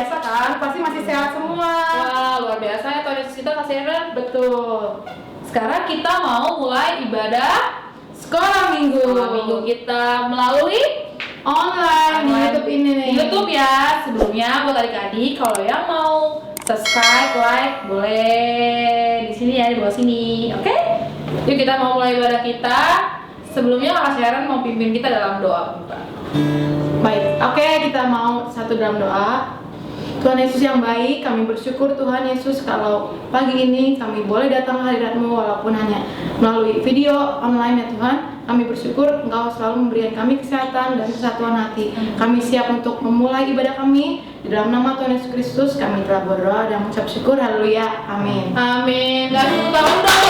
biasa kan, pasti masih sehat semua. Wah, luar biasa ya Tuhan Yesus kita kasih Aaron. Betul. Sekarang kita mau mulai ibadah Sekolah minggu. sekolah minggu kita melalui Online di YouTube ini nih. Di YouTube ya. Sebelumnya buat adik-adik kalau yang mau subscribe, like, boleh di sini ya, di bawah sini. Oke? Yuk kita mau mulai ibadah kita. Sebelumnya Kak Sharon mau pimpin kita dalam doa. Baik, oke, kita mau satu dalam doa. Tuhan Yesus yang baik, kami bersyukur Tuhan Yesus kalau pagi ini kami boleh datang ke hadirat-Mu walaupun hanya melalui video online ya Tuhan. Kami bersyukur Engkau selalu memberikan kami kesehatan dan kesatuan hati. Kami siap untuk memulai ibadah kami. Di dalam nama Tuhan Yesus Kristus kami telah berdoa dan mengucap syukur. Haleluya. Amin. Amin. Dan tahun dong.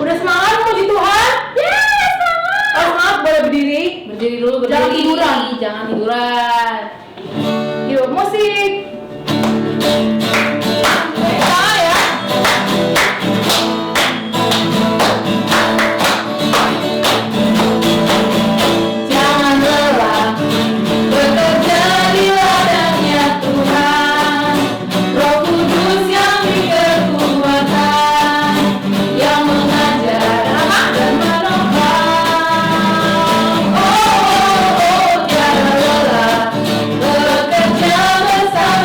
Udah semangat puji Tuhan? Yes, semangat. Oh, semangat, boleh berdiri. Berdiri dulu, berdiri. Jangan tiduran. Jangan tiduran. Yuk, musik. Kita ya. Jangan lelah bekerja di ladangnya Tuhan. Roh Kudus yang beri kekuatan, yang mengajar dan menopang. Oh, jangan lelah bekerja bersama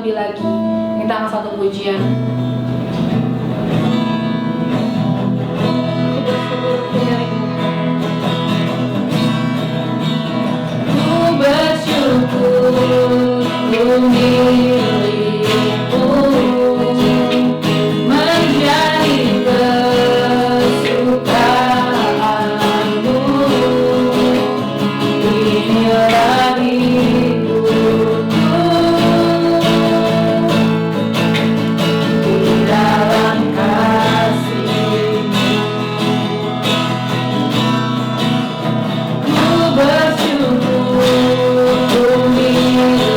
lebih lagi. Kita angkat satu pujian. Ku bersyukur ku milikmu, menjadi kesukaanmu. Inilah hidupku di dalam kasih-Mu. Ku bersyukur ku milikmu,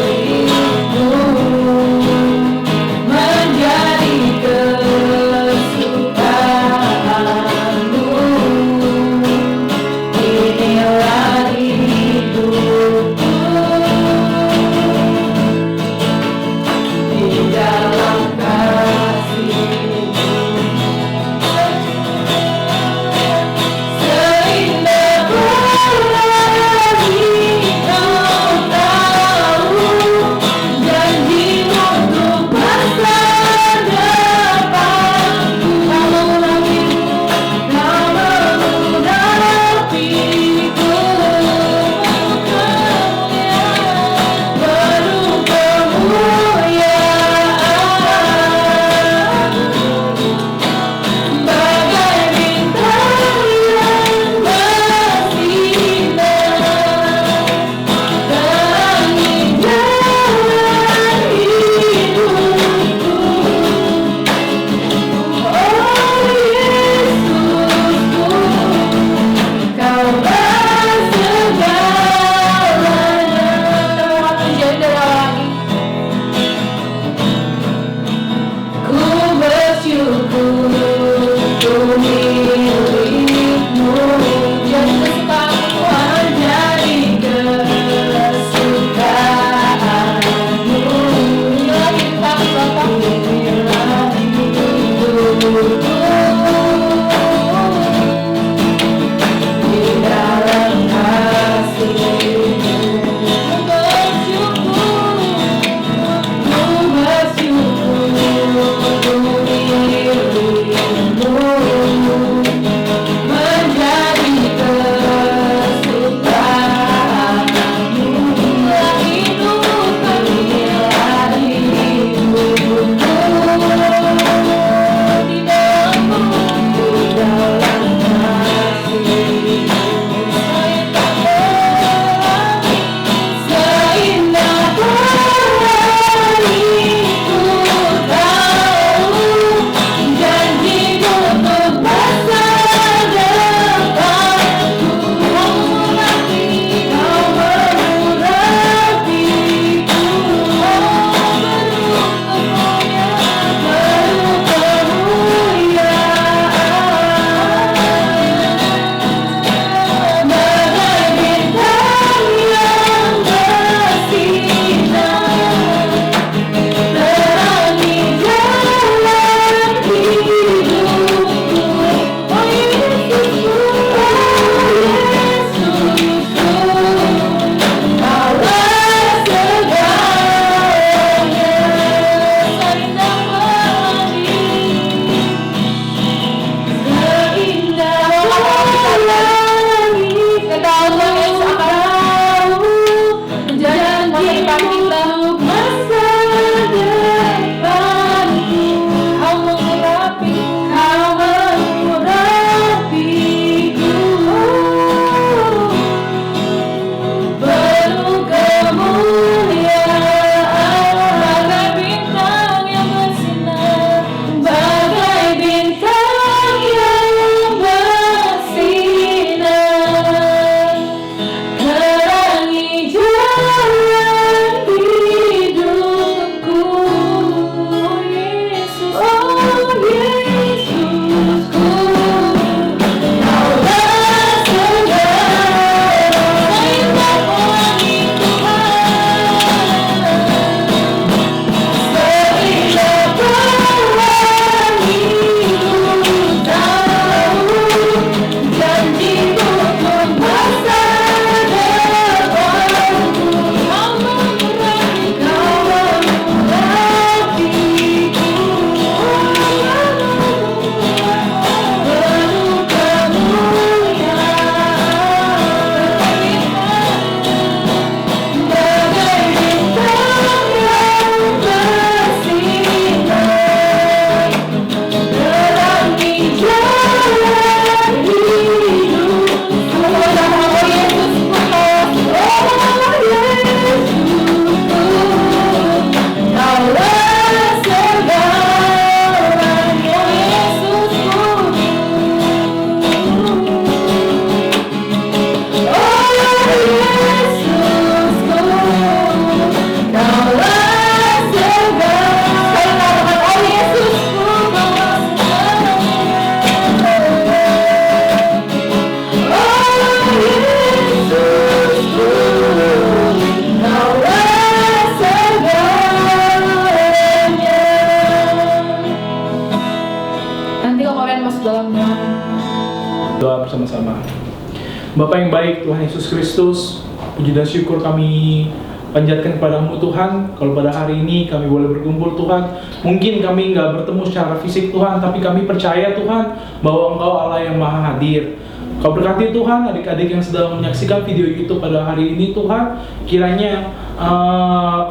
Bapa yang baik, Tuhan Yesus Kristus, puji dan syukur kami panjatkan kepadamu Tuhan. Kalau pada hari ini kami boleh berkumpul Tuhan, mungkin kami nggak bertemu secara fisik Tuhan, tapi kami percaya Tuhan bahwa Engkau Allah yang maha hadir. Kau berkati Tuhan adik-adik yang sedang menyaksikan video YouTube pada hari ini Tuhan, kiranya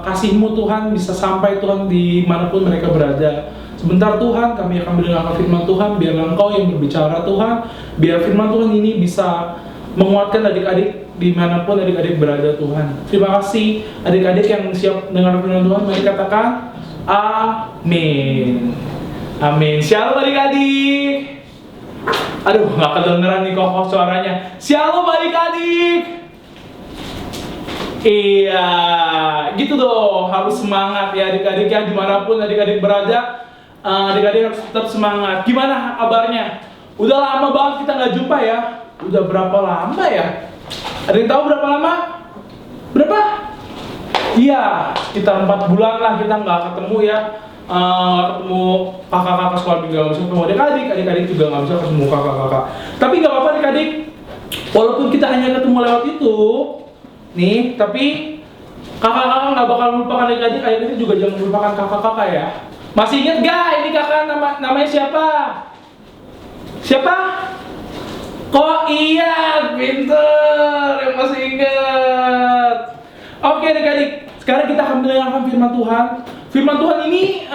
kasih-Mu Tuhan bisa sampai Tuhan dimanapun mereka berada. Sebentar Tuhan, kami akan mendengarkan firman Tuhan, biarlah Engkau yang berbicara Tuhan, biar firman Tuhan ini bisa menguatkan adik-adik dimanapun adik-adik berada Tuhan. Terima kasih adik-adik yang siap dengar firman Tuhan. Mari katakan amin. Amin. Shalom adik-adik. Aduh, gak kedengeran nih kok suaranya. Shalom adik-adik. Iya, gitu dong. Harus semangat ya adik-adik ya, dimanapun adik-adik berada. Adik-adik harus tetap semangat. Gimana kabarnya? Udah lama banget kita gak jumpa ya. Udah berapa lama ya? Ada yang tahu berapa lama? Berapa? Iya, sekitar 4 bulan lah kita nggak ketemu ya. Ketemu kakak-kakak sekolah juga nggak bisa ketemu adik-adik juga nggak bisa ketemu kakak-kakak. Tapi nggak apa-apa adik-adik. Walaupun kita hanya ketemu lewat itu, nih, tapi kakak-kakak nggak bakal melupakan adik-adik. Adik-adik juga jangan melupakan kakak-kakak ya. Masih ingat gak ini kakak namanya siapa? Siapa? Kok iya, pinter, yang masih ingat. Oke adik-adik, sekarang kita akan mendengarkan firman Tuhan. Firman Tuhan ini,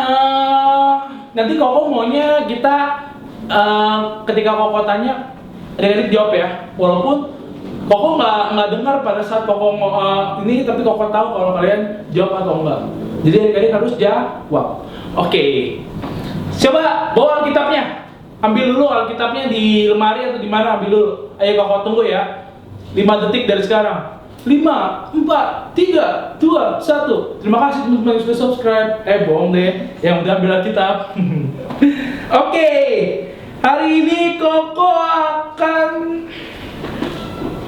nanti Koko maunya kita, ketika Koko tanya, adik-adik jawab ya. Walaupun Koko nggak dengar pada saat Koko ini, tapi Koko tahu kalau kalian jawab atau enggak. Jadi adik-adik harus jawab. Oke, coba bawa Alkitabnya. Ambil dulu Alkitabnya di lemari atau di mana, ambil dulu. Ayo Koko tunggu ya. 5 detik dari sekarang. 5, 4, 3, 2, 1. Terima kasih teman-teman yang sudah subscribe. Bohong deh, yang udah ambil Alkitab. Oke. Hari ini Koko akan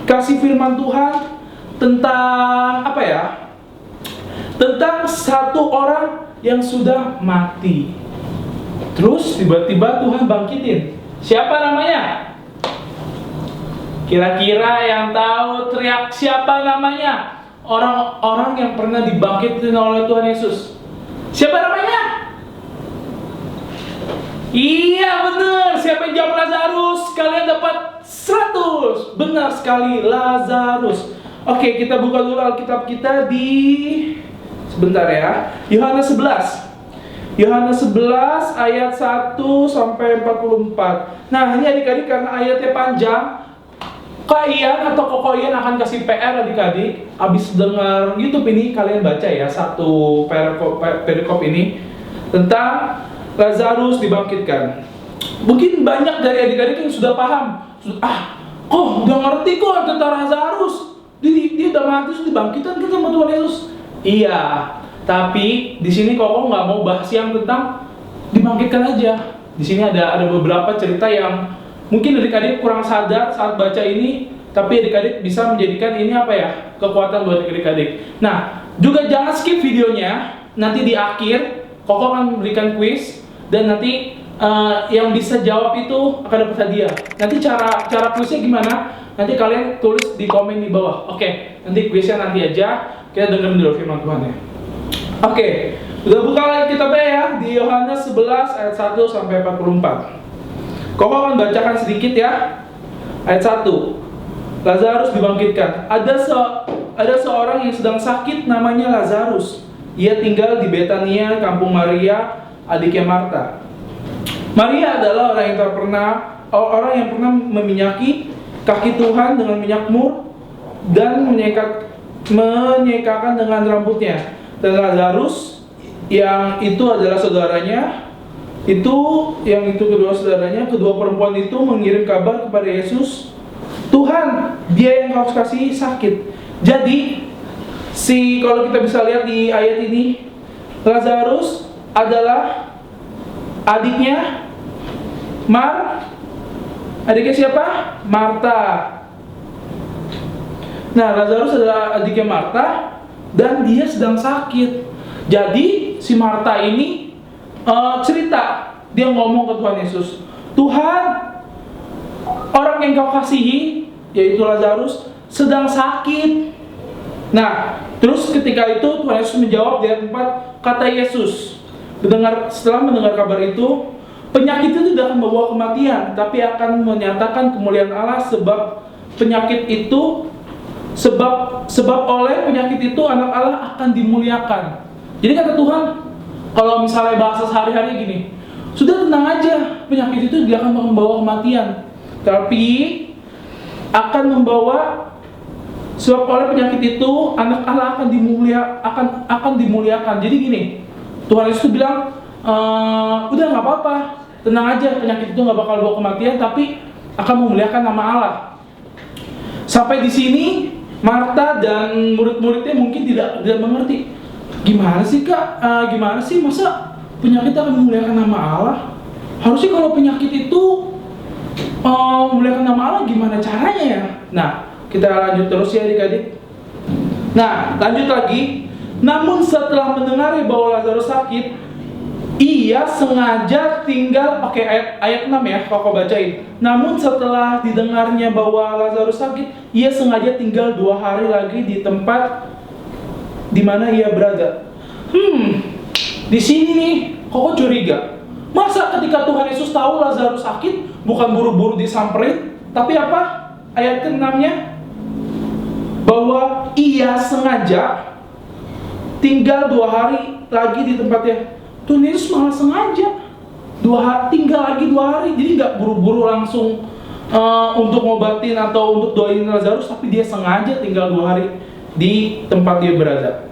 kasih firman Tuhan tentang apa ya? Tentang satu orang yang sudah mati. Terus tiba-tiba Tuhan bangkitin. Siapa namanya? Kira-kira yang tahu teriak siapa namanya? Orang-orang yang pernah dibangkitin oleh Tuhan Yesus. Siapa namanya? Iya benar. Siapa yang jawab Lazarus? Kalian dapat 100. Benar sekali, Lazarus. Oke, kita buka dulu Alkitab kita di sebentar ya. Yohanes 11. Yohanes 11 ayat 1 sampai 44. Nah, ini adik-adik karena ayatnya panjang, Kak Ian atau Koko Ian akan kasih PR adik-adik. Abis dengar YouTube ini kalian baca ya satu perikop ini tentang Lazarus dibangkitkan. Mungkin banyak dari adik-adik yang sudah paham. Udah ngerti kok tentang Lazarus. Dia udah mati terus dibangkitkan sama Tuhan Yesus. Iya. Tapi di sini Koko nggak mau bahas yang tentang dibangkitkan aja. Di sini ada beberapa cerita yang mungkin adik-adik kurang sadar saat baca ini, tapi adik-adik bisa menjadikan ini apa ya, kekuatan buat adik-adik. Nah, juga jangan skip videonya. Nanti di akhir Koko akan memberikan quiz dan nanti yang bisa jawab itu akan dapat hadiah. Nanti cara quiznya gimana? Nanti kalian tulis di komen di bawah. Oke, nanti quiznya nanti aja. Kita dengerin dulu firman Tuhan ya. Oke, udah buka lagi kitabnya ya di Yohanes 11 ayat 1 sampai 44. Koko akan bacakan sedikit ya. Ayat 1. Lazarus dibangkitkan. Ada seorang yang sedang sakit namanya Lazarus. Ia tinggal di Betania, kampung Maria, adiknya Marta. Maria adalah orang yang pernah meminyaki kaki Tuhan dengan minyak mur dan menyekakan dengan rambutnya. Dan Lazarus yang itu adalah saudaranya, kedua saudaranya, kedua perempuan itu mengirim kabar kepada Yesus, Tuhan, dia yang kau kasih sakit. Jadi kalau kita bisa lihat di ayat ini, Lazarus adalah adiknya adiknya siapa? Marta. Nah, Lazarus adalah adiknya Marta dan dia sedang sakit. Jadi si Marta ini cerita, dia ngomong ke Tuhan Yesus, Tuhan, orang yang kau kasihi yaitu Lazarus, sedang sakit. Nah, terus ketika itu Tuhan Yesus menjawab di ayat 4, kata Yesus, setelah mendengar kabar itu, penyakit itu tidak akan membawa kematian, tapi akan menyatakan kemuliaan Allah, sebab oleh penyakit itu anak Allah akan dimuliakan. Jadi kata Tuhan, kalau misalnya bahasa sehari-hari gini, sudah tenang aja, penyakit itu tidak akan membawa kematian, tapi akan membawa, sebab oleh penyakit itu anak Allah akan dimuliakan. Jadi gini, Tuhan Yesus bilang, udah nggak apa-apa, tenang aja, penyakit itu nggak bakal bawa kematian, tapi akan memuliakan nama Allah. Sampai di sini Marta dan murid-muridnya mungkin tidak mengerti. Gimana sih Kak? Gimana sih masa penyakit akan memuliakan nama Allah? Harusnya kalau penyakit itu memuliakan nama Allah, gimana caranya ya? Nah, kita lanjut terus ya adik-adik. Nah, lanjut lagi. Namun setelah mendengar bahwa Lazarus sakit, ia sengaja tinggal, oke, ayat 6 ya, Koko bacain. Namun setelah didengarnya bahwa Lazarus sakit, ia sengaja tinggal 2 hari lagi di tempat di mana ia berada. Di sini nih, Koko curiga. Masa ketika Tuhan Yesus tahu Lazarus sakit, bukan buru-buru disamperin, tapi apa? Ayat ke-6-nya, bahwa ia sengaja tinggal 2 hari lagi di tempatnya. Tuhan Yesus malah sengaja tinggal lagi 2 hari, jadi nggak buru-buru langsung untuk ngobatin atau untuk doain Lazarus, tapi dia sengaja tinggal 2 hari di tempat dia berada.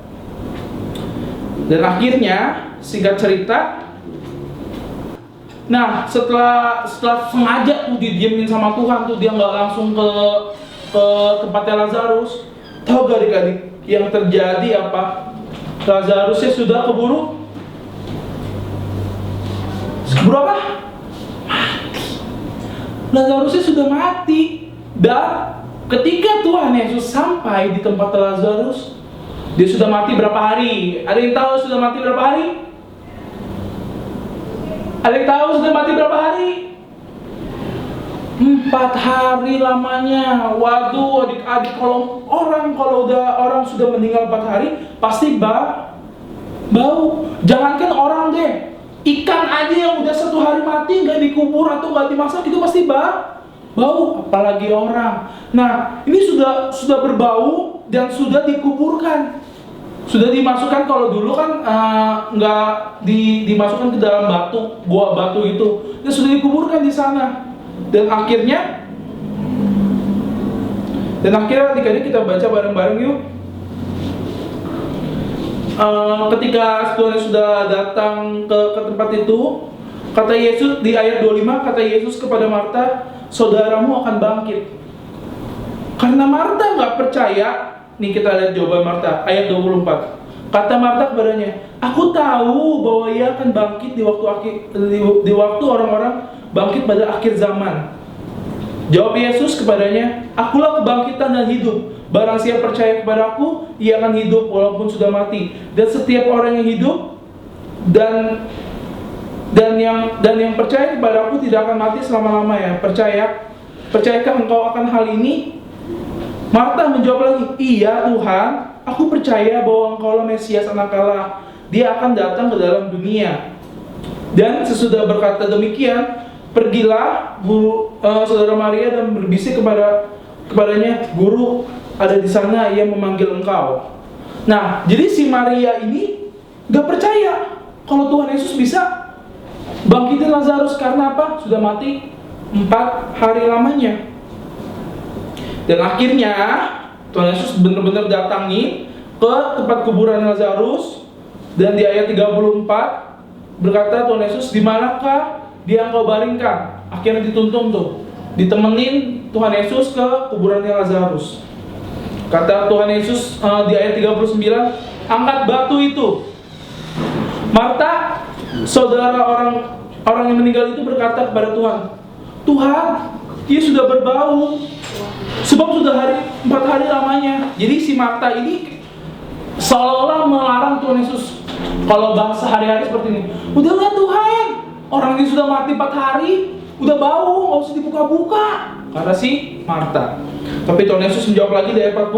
Dan akhirnya, singkat cerita, nah setelah sengaja tuh didiemin sama Tuhan tuh, dia nggak langsung ke tempatnya Lazarus. Tahu gak adik-adik yang terjadi apa? Lazarusnya sudah keburu apa? Mati. Lazarusnya sudah mati. Dan ketika Tuhan Yesus sampai di tempat Lazarus, dia sudah mati berapa hari? Ada yang tahu sudah mati berapa hari? Ada yang tahu sudah mati berapa hari? 4 hari lamanya. Waduh adik-adik, kalau orang sudah meninggal 4 hari, pasti bau. Jangankan orang deh, ikan aja yang udah 1 hari mati nggak dikubur atau nggak dimasak itu pasti bau, apalagi orang. Nah, ini sudah berbau dan sudah dikuburkan, sudah dimasukkan. Kalau dulu kan nggak dimasukkan ke dalam gua batu itu, dan sudah dikuburkan di sana. Dan akhirnya adik-adik kita baca bareng-bareng yuk. Ketika Tuhan sudah datang ke tempat itu, kata Yesus di ayat 25, kata Yesus kepada Marta, saudaramu akan bangkit. Karena Marta nggak percaya, nih kita lihat jawaban Marta, ayat 24. Kata Marta kepadanya, aku tahu bahwa ia akan bangkit di waktu orang-orang bangkit pada akhir zaman. Jawab Yesus kepadanya, akulah kebangkitan dan hidup. Barang siapa percaya kepada aku, ia akan hidup walaupun sudah mati. Dan setiap orang yang hidup dan yang percaya kepada aku tidak akan mati selama-lamanya. Percayakah engkau akan hal ini? Marta menjawab lagi, iya Tuhan, aku percaya bahwa engkau lah Mesias anak Allah. Dia akan datang ke dalam dunia. Dan sesudah berkata demikian, pergilah saudara Maria dan berbisik kepadanya, Guru ada di sana, ia memanggil engkau. Nah, jadi si Maria ini gak percaya kalau Tuhan Yesus bisa bangkitin Lazarus. Karena apa? Sudah mati 4 hari lamanya. Dan akhirnya Tuhan Yesus benar-benar datangi ke tempat kuburan Lazarus. Dan di ayat 34 berkata Tuhan Yesus, di manakah dia engkau baringkan? Akhirnya dituntun tuh, ditemenin Tuhan Yesus ke kuburannya Lazarus. Kata Tuhan Yesus di ayat 39, angkat batu itu. Marta, saudara orang yang meninggal itu berkata kepada Tuhan, Tuhan, dia sudah berbau, sebab sudah 4 hari lamanya. Jadi si Marta ini seolah-olah melarang Tuhan Yesus. Kalau bahasa hari-hari seperti ini, udahlah Tuhan, orang ini sudah mati 4 hari, udah bau, nggak usah dibuka-buka, kata si Marta. Tapi Tuhan Yesus menjawab lagi di ayat 40,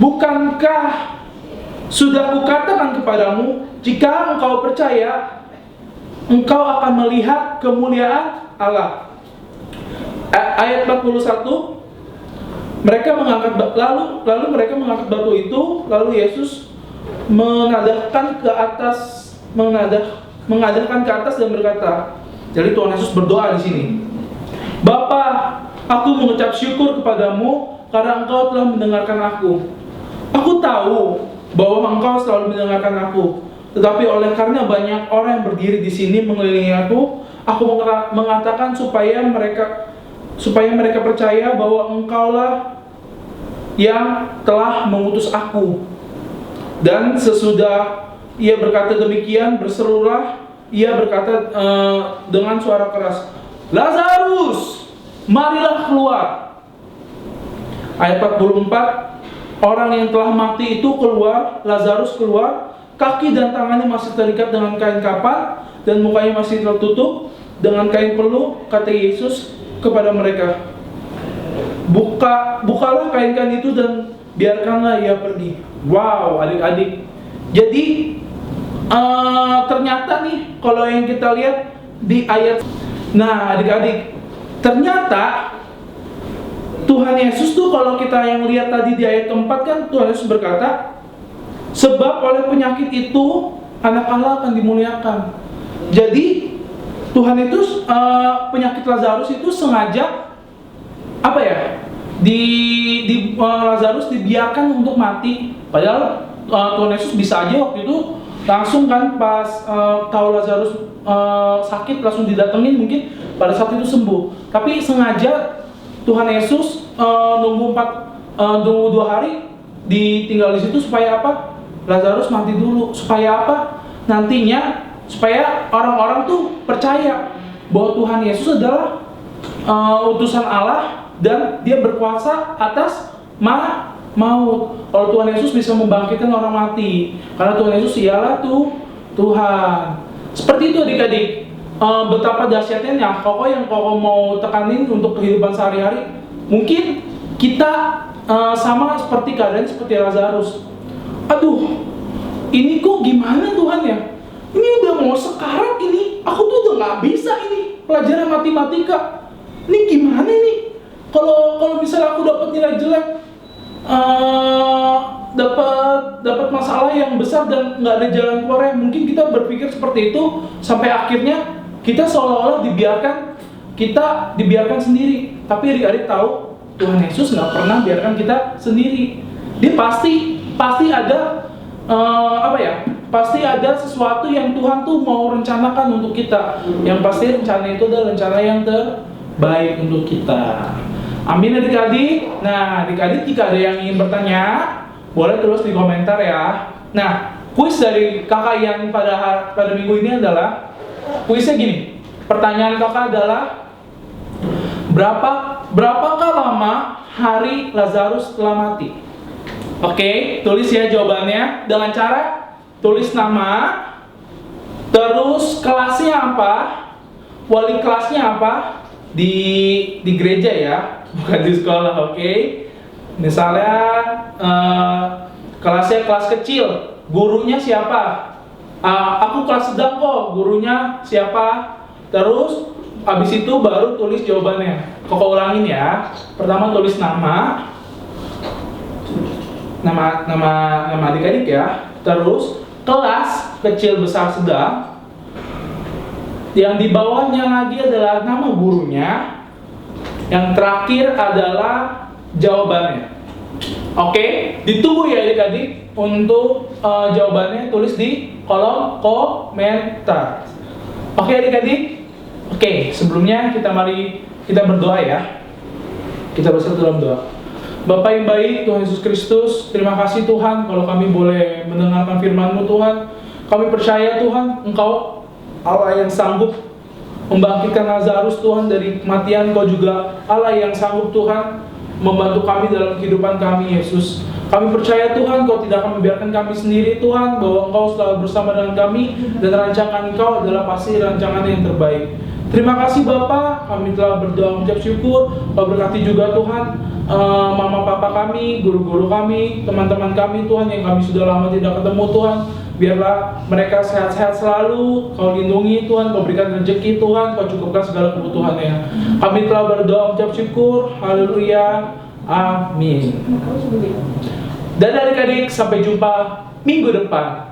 bukankah sudah kukatakan kepadamu, jika engkau percaya, engkau akan melihat kemuliaan Allah. Ayat 41, mereka mengangkat lalu mereka mengangkat batu itu, lalu Yesus mengadahkan ke atas dan berkata, jadi Tuhan Yesus berdoa di sini, Bapa, aku mengucap syukur kepadamu karena engkau telah mendengarkan aku. Aku tahu bahwa engkau selalu mendengarkan aku, tetapi oleh karena banyak orang yang berdiri di sini mengelilingi aku mengatakan supaya mereka percaya bahwa engkaulah yang telah mengutus aku. Dan sesudah ia berkata demikian, berserulah ia berkata dengan suara keras, Lazarus, marilah keluar. Ayat 44, orang yang telah mati itu keluar, Lazarus keluar, kaki dan tangannya masih terikat dengan kain kapan dan mukanya masih tertutup dengan kain peluh. Kata Yesus kepada mereka, bukalah kain-kain itu dan biarkanlah ia pergi. Wow, adik-adik. Jadi ternyata nih, kalau yang kita lihat di ayat, nah adik-adik, ternyata Tuhan Yesus tuh, kalau kita yang lihat tadi di ayat keempat kan, Tuhan Yesus berkata, sebab oleh penyakit itu anak Allah akan dimuliakan. Jadi Tuhan itu penyakit Lazarus itu sengaja Lazarus dibiarkan untuk mati. Padahal Tuhan Yesus bisa aja waktu itu langsung kan pas tahu Lazarus sakit langsung didatengin, mungkin pada saat itu sembuh. Tapi sengaja Tuhan Yesus nunggu 2 hari ditinggal di situ supaya apa? Lazarus mati dulu. Supaya apa? Nantinya supaya orang-orang tuh percaya bahwa Tuhan Yesus adalah utusan Allah dan dia berkuasa atas maut. Kalau Tuhan Yesus bisa membangkitkan orang mati, karena Tuhan Yesus ialah Tuhan. Seperti itu adik-adik. Betapa dahsyatnya yang koko mau tekanin untuk kehidupan sehari-hari. Mungkin kita sama seperti keadaan seperti Lazarus. Aduh, ini kok gimana Tuhan ya? Ini udah mau sekarat ini, aku tuh udah nggak bisa ini pelajaran matematika. Ini gimana nih? Kalau misalnya aku dapat nilai jelek, dapat masalah yang besar dan nggak ada jalan keluarnya, mungkin kita berpikir seperti itu sampai akhirnya kita seolah-olah dibiarkan sendiri. Tapi adik-adik tahu, Tuhan Yesus nggak pernah biarkan kita sendiri. Dia pasti ada pasti ada sesuatu yang Tuhan tuh mau rencanakan untuk kita. Yang pasti rencana itu adalah rencana yang terbaik untuk kita. Amin adik-adik. Nah adik-adik, jika ada yang ingin bertanya, boleh tulis di komentar ya. Nah, kuis dari kakak yang pada minggu ini adalah, kuisnya gini. Pertanyaan kakak adalah, berapakah lama hari Lazarus telah mati? Oke, tulis ya jawabannya dengan cara tulis nama, terus kelasnya apa, wali kelasnya apa di gereja ya, bukan di sekolah, oke? Misalnya kelasnya kelas kecil, gurunya siapa? Aku kelas sedang kok, gurunya siapa? Terus habis itu baru tulis jawabannya. Kok ulangin ya. Pertama tulis nama adik-adik ya. Terus kelas kecil, besar, sedang. Yang di bawahnya lagi adalah nama gurunya. Yang terakhir adalah jawabannya. Oke, ditunggu ya adik-adik untuk jawabannya, tulis di kolom komentar. Oke adik-adik. Oke, sebelumnya mari kita berdoa ya. Kita bersatu dalam doa. Bapa yang baik, Tuhan Yesus Kristus, terima kasih Tuhan kalau kami boleh mendengarkan firman-Mu Tuhan. Kami percaya Tuhan, Engkau Allah yang sanggup membangkitkan Lazarus Tuhan dari kematian. Engkau juga Allah yang sanggup Tuhan membantu kami dalam kehidupan kami Yesus. Kami percaya Tuhan, Engkau tidak akan membiarkan kami sendiri Tuhan, bahwa Engkau selalu bersama dengan kami dan rancangan Engkau adalah pasti rancangan yang terbaik. Terima kasih Bapak, kami telah berdoa mengucap syukur. Kau berkati juga Tuhan mama papa kami, guru-guru kami, teman-teman kami Tuhan yang kami sudah lama tidak ketemu Tuhan. Biarlah mereka sehat-sehat selalu, Kau lindungi Tuhan, Kau berikan rezeki Tuhan, Kau cukupkan segala kebutuhannya. Kami telah berdoa mengucap syukur, haleluya, amin. Dan adik-adik, sampai jumpa minggu depan.